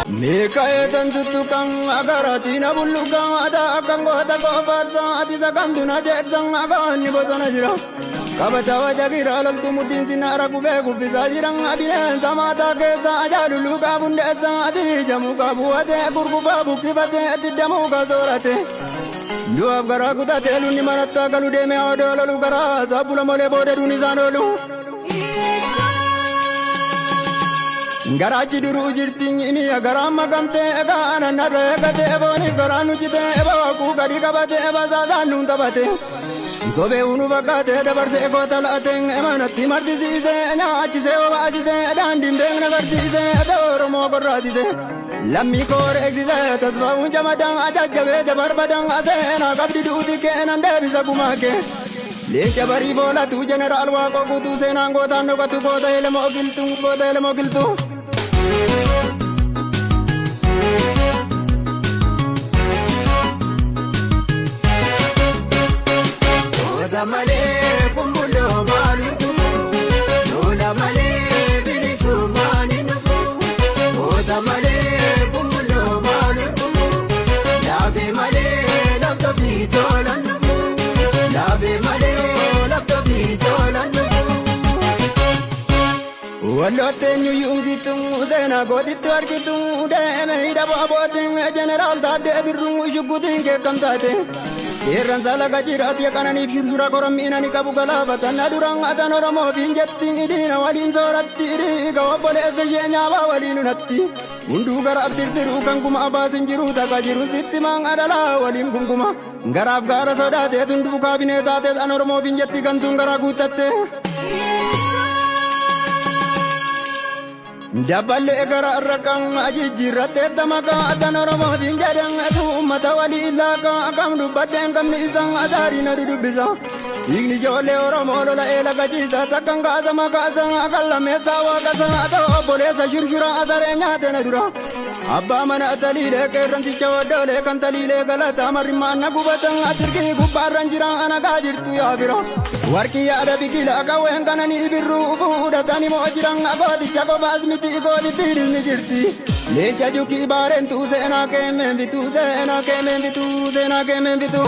Mikaetan tutukang agarati na bulukang ada akang gota kofarsa ati sakam duna jetsang akan ni bosana jira kabatawa jagira alam tumutin sinara kube kubisa jirang abinen samata kesa aja dulu kabun desa ati jamu kabuate kurkuba bukibate ati damu kasorate dua gara kuta telu ni manatta kalu deme odolo lu gara sabula mole bode duni sanolu Garachi duru jirting ini agara magamte agana nare gate boni garanu chite eba ku gadi kabate eba zada nunda bate zobe unu bagate dabar se ko talaten emanati mardi se anya achi se oba achi se dandim deng na gardi se ador mo goradi se lammi kor exize tasba unja madang ajajabe jabar badang asena kabdi duti ke nande bisa kumake Lecha bari bola tu general wa ko tu se nango tanno ko tu ko dele mo giltu Zamale kumbulo maluku Lola male bilisu maninuku Zamale kumbulo maluku Lave male lapto bitolanuku Lave male lapto bitolanuku Wallote nyu yungitung Udena goditu arkitung Udeme hida baboting General tade birrung Ushukuding ke kamtate Irran sala gajirat ya kanani firura koram inani kabugala batana durang atanora mo binjatti idina walin soratti ri gawabole sejenya walinu natti undu garab dirdiru kanguma abasinjiru takajiru sittimang adala walin kunguma garab gara sodate tundu kabineta te anora mo binjatti gantung garagutatte Daballe gara rakang aji jirate tamaka atanora mo binjadang atu ummata wali illaka akam dubadeng kam nisang adari na dudubisa igni jole oromo lola ela gajisa takanga azama kasang akalla mesawa kasang ato bolesa shurshura azarenya tena dura abba mana atalile keranti chawadole kantalile galata marimana gubatang atirki gubaran jirang anaga jirtu ya bira warki ya ada bikila kawen kanani ibirru budatani mo jirang agodi chako basmiti godi tirini jirti lecha juki baren tu sena kemen bitu sena kemen bitu sena kemen bitu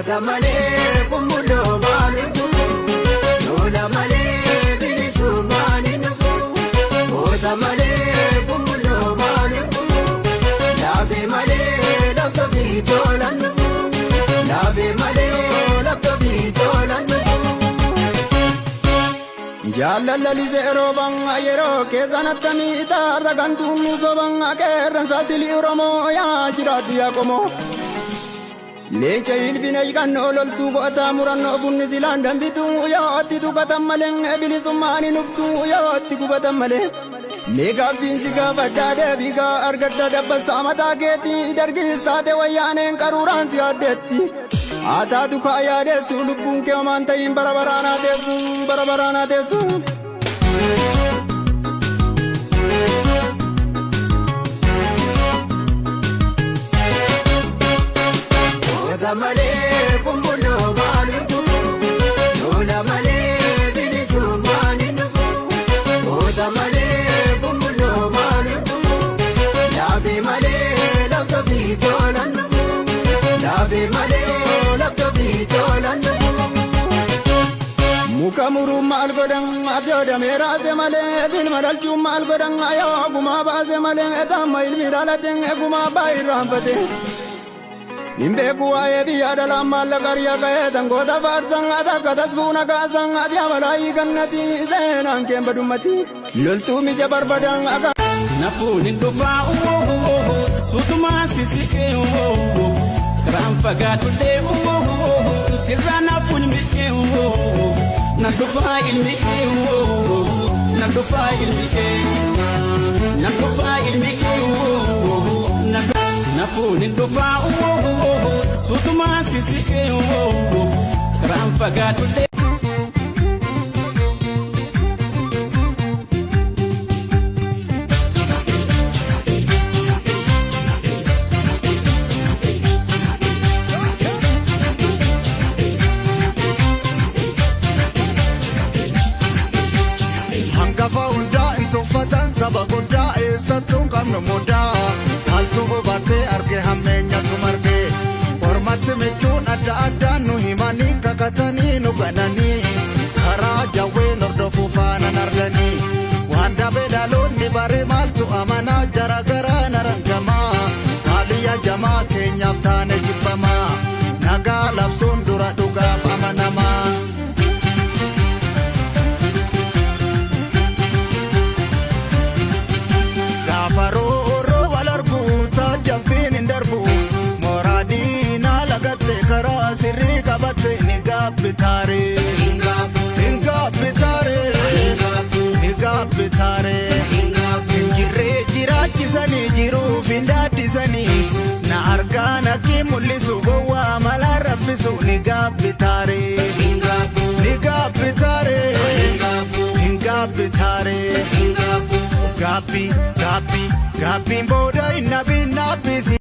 Zamale kumbulo maluku Lola male bilisu maninuku Zamale kumbulo maluku Lave male lapto bitolanuku Lave male lapto bitolanuku Jaalala lizero bang ayero kezanatami itarra gantunu sobang akerran sasili uromo ya jiratu yakomo Lecha ilbina ikan olol tu ko atamuran bunni zilan dambitu ya atti tu katamalen bilisumani nubtu ya atti ku katamale mega binsi ga badade biga argadda dabba samata geti dargi sate wayanen karuran si adetti ata tu khaya de sulubun ke manta im barabarana desu Zamale kumbulo maluku Lola male bilisu maninuku Zamale kumbulo maluku Lave male lapto bitolanuku Lave male lapto bitolanuku Muka muru mal godang atyoda mera se male din madal chumal godang ayo guma ba se male etama ilmirala teng guma ba irampate Imbe kuwaye biya dalam malakariya kaya tanggo tafar sang atak atas guna kasang atia malai kannati zenan kembadumati lultu mija barbadang aga Nafuni dufa sutuma sisike rampaga tude sirra nafuni mike na dufa ilmike na dufa ilmike na dufa ilmike Nafuni dufa sutuma sisike rampaga tude muda Altu hubate arge hammenya tumarge Ormatti michuun adda addaa nu himanii kakatanii nu gananii Karaa jawween hordofuu faana narganii Waan dabee dhaloonni bare maaltu amanaa jaragaraa narangamaa Haaliyya jamaa keenyaaf taane jibbamaa Nagaa labsuun dura dhugaaf amanamaa Gaafaroo wal argu taajabbiin hin darbu Moraadiina lagatte karaa sirrii qabatte ni gaabbitaare Injirree jiraachisanii jiruuf hin daaddisanii Na argaan akki mul'isu gowwaa mala raffisu ni gaabbitaare Gaabbiin booda hin nabin naabbisi